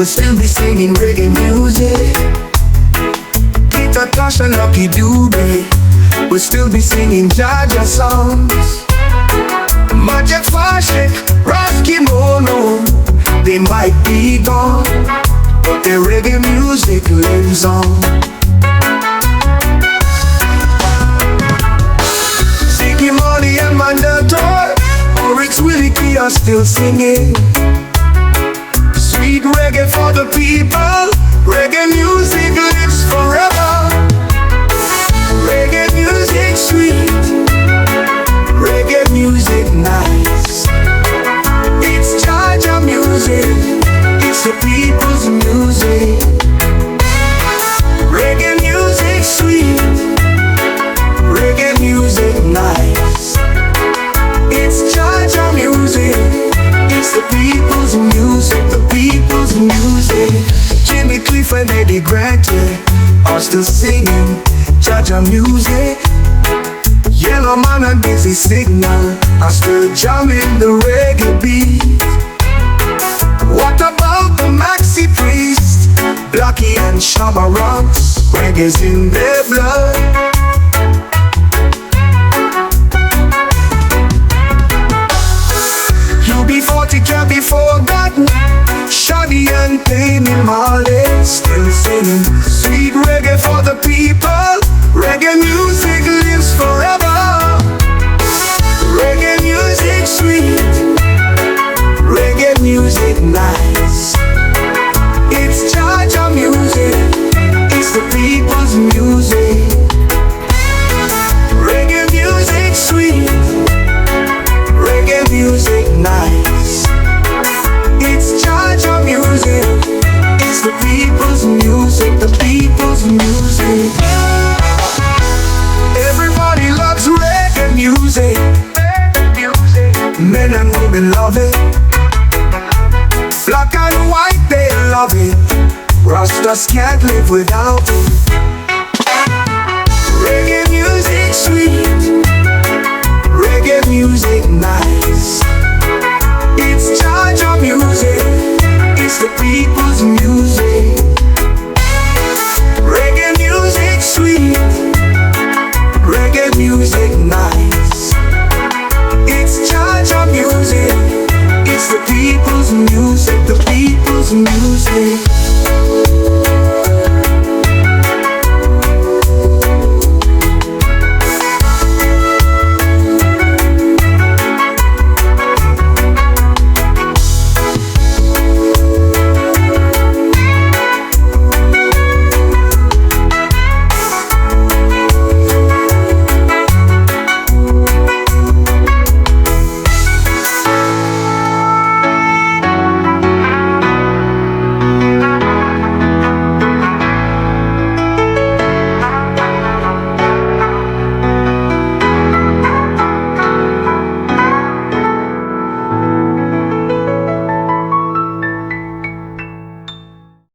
will still be singing reggae music. Tosh and Lucky Dube will still be singing Jah Jah songs. Majek, Fashek, Kimono, they might be gone, but their reggae music lives on. Ziggy, and Mandators, Orits Wiliki are still singing sweet reggae for the people. Reggae music lives forever. Reggae music sweet, reggae music nice. It's Jah Jah music, it's the people's music. Reggae music sweet, reggae music nice. It's Jah Jah music, it's the people's music, the people's music. And Eddy are still singing Jah Jah music. Yellow Man and Busy Signal are still jamming the reggae beat. What about the Maxi Priest, Blackie and Shabba Rocks? Reggae's in their blood. UB40 can't be forgotten. Shadi and Bob Marley still singing sweet reggae for the people. Reggae music lives forever. Reggae music sweet, reggae music nice. It's Jah Jah music, it's the people's music. Reggae music sweet, reggae music nice. It's Jah Jah music, it's the people's music, the people's music. Everybody loves reggae music. Men and women love it. Black and white, they love it. Rastas can't live without it. Reggae music sweet, reggae music nice. It's Jah Jah music, it's the people's music. Reggae music sweet, reggae music nice. It's Jah Jah music, it's the people's music, the people's music.